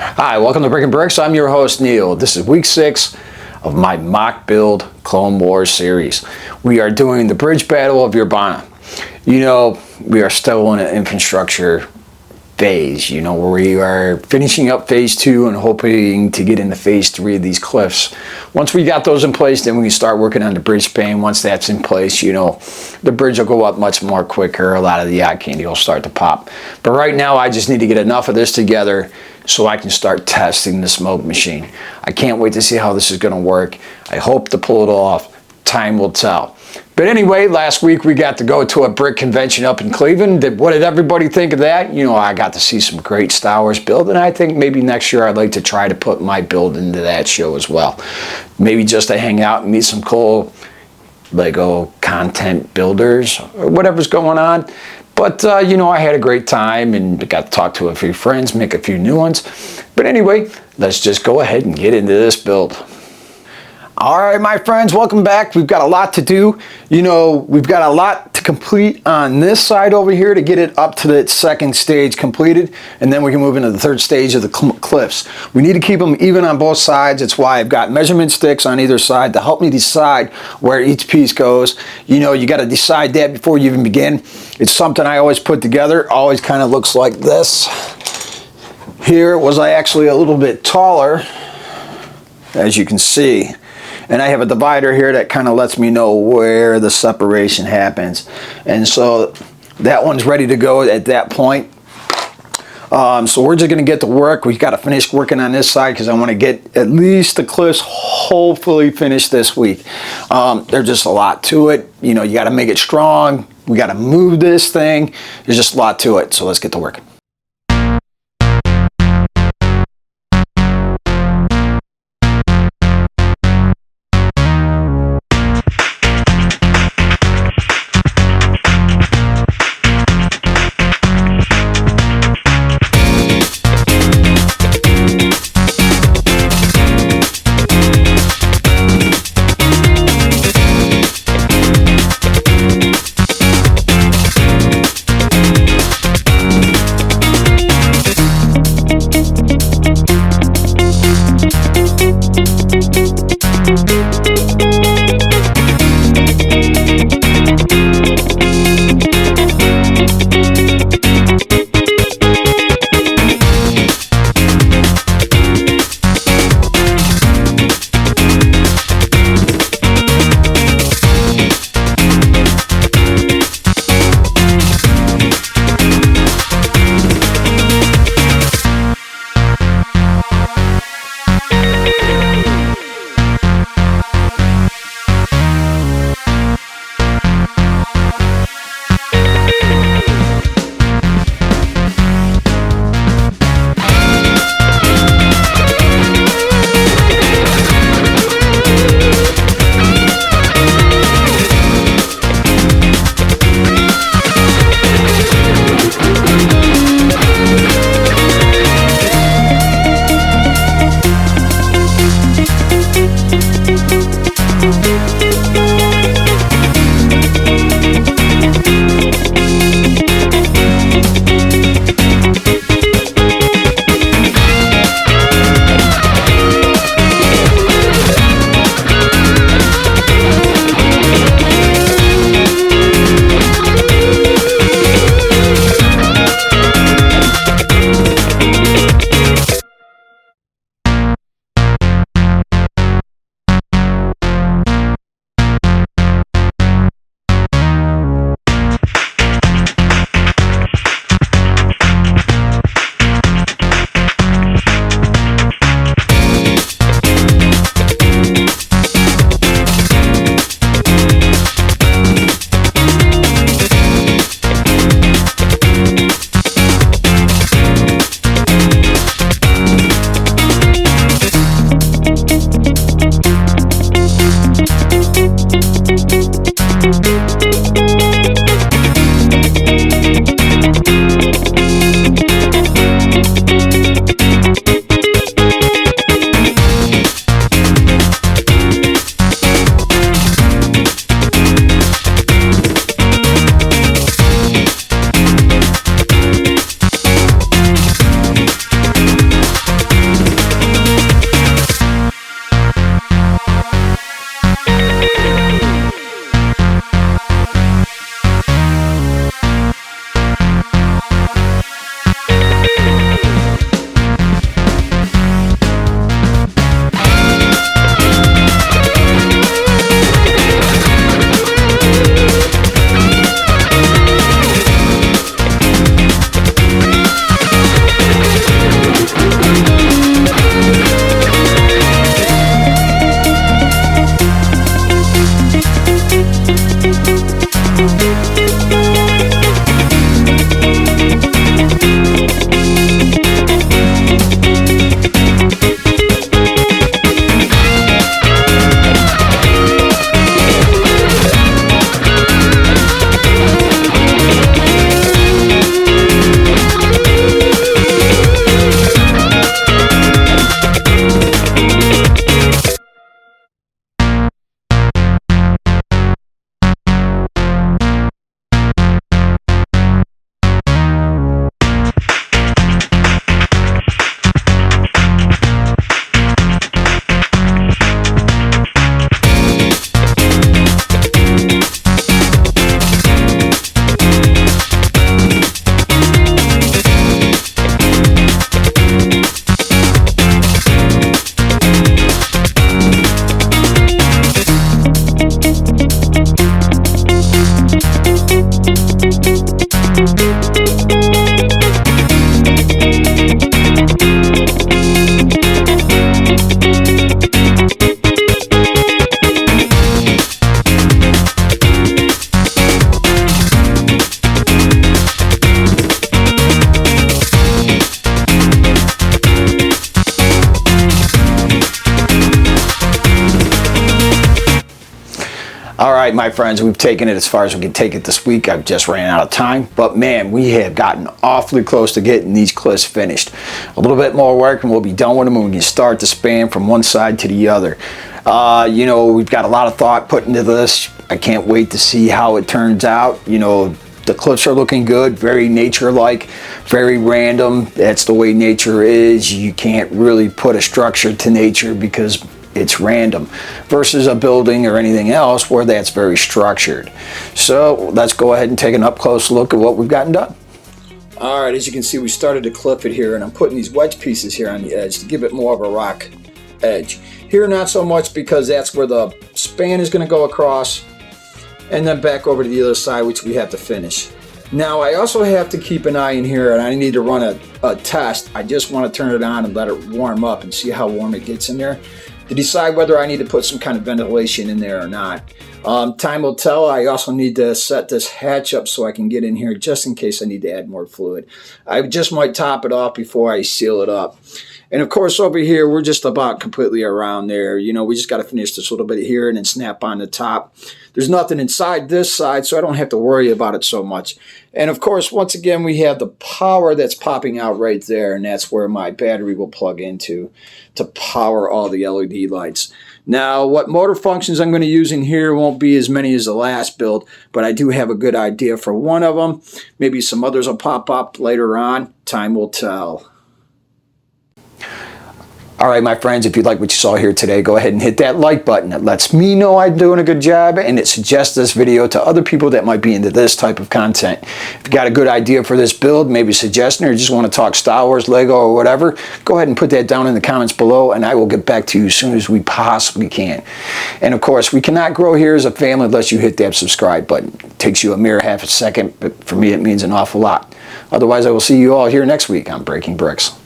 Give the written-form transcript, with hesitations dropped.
Hi, welcome to Brick and Bricks. I'm your host, Neil. This is week 6 of my mock build Clone Wars series. We are doing the bridge battle of Urbana. You know, we are still in an infrastructure phase, where we are finishing up phase 2 and hoping to get into phase 3 of these cliffs. Once we got those in place, then we can start working on the bridge span. Once that's in place, the bridge will go up much more quicker. A lot of the eye candy will start to pop. But right now, I just need to get enough of this together so I can start testing the smoke machine. I can't wait to see how this is going to work. I hope to pull it off. Time will tell. But anyway, last week we got to go to a brick convention up in Cleveland. What did everybody think of that? I got to see some great Star Wars build, and I think maybe next year I'd like to try to put my build into that show as well. Maybe just to hang out and meet some cool Lego content builders or whatever's going on. But, I had a great time and got to talk to a few friends, make a few new ones. But anyway, let's just go ahead and get into this build. All right, my friends, welcome back. We've got a lot to do. We've got a lot to complete on this side over here to get it up to the second stage completed, and then we can move into the third stage of the cliffs. We need to keep them even on both sides. That's why I've got measurement sticks on either side to help me decide where each piece goes. You got to decide that before you even begin. It's something I always put together. Always kind of looks like this. Here was I actually a little bit taller, as you can see. And I have a divider here that kind of lets me know where the separation happens. And so that one's ready to go at that point. So we're just going to get to work. We've got to finish working on this side because I want to get at least the cliffs hopefully finished this week. There's just a lot to it. You got to make it strong. We got to move this thing. There's just a lot to it. So let's get to work. All right, my friends, we've taken it as far as we can take it this week. I've just ran out of time, but man, we have gotten awfully close to getting these cliffs finished. A little bit more work and we'll be done with them, and we can start to span from one side to the other. You know, we've got a lot of thought put into this. I can't wait to see how it turns out. You know, the cliffs are looking good, very nature-like, very random. That's the way nature is. You can't really put a structure to nature because it's random, versus a building or anything else where that's very structured. So let's go ahead and take an up close look at what we've gotten done. All right, as you can see, we started to clip it here, and I'm putting these wedge pieces here on the edge to give it more of a rock edge. Here, not so much, because that's where the span is going to go across, and then back over to the other side, which we have to finish. Now, I also have to keep an eye in here, and I need to run a test. I just want to turn it on and let it warm up and see how warm it gets in there to decide whether I need to put some kind of ventilation in there or not. Time will tell. I also need to set this hatch up so I can get in here just in case I need to add more fluid. I just might top it off before I seal it up. And of course, over here, we're just about completely around there. You know, we just got to finish this little bit here and then snap on the top. There's nothing inside this side, so I don't have to worry about it so much. And of course, once again, we have the power that's popping out right there, and that's where my battery will plug into to power all the LED lights. Now, what motor functions I'm going to use in here won't be as many as the last build, but I do have a good idea for one of them. Maybe some others will pop up later on. Time will tell. All right, my friends, if you like what you saw here today, go ahead and hit that like button. It lets me know I'm doing a good job, and it suggests this video to other people that might be into this type of content. If you got a good idea for this build, maybe a suggestion, or you just want to talk Star Wars, Lego, or whatever, go ahead and put that down in the comments below, and I will get back to you as soon as we possibly can. And of course, we cannot grow here as a family unless you hit that subscribe button. It takes you a mere half a second, but for me it means an awful lot. Otherwise, I will see you all here next week on Breaking Bricks.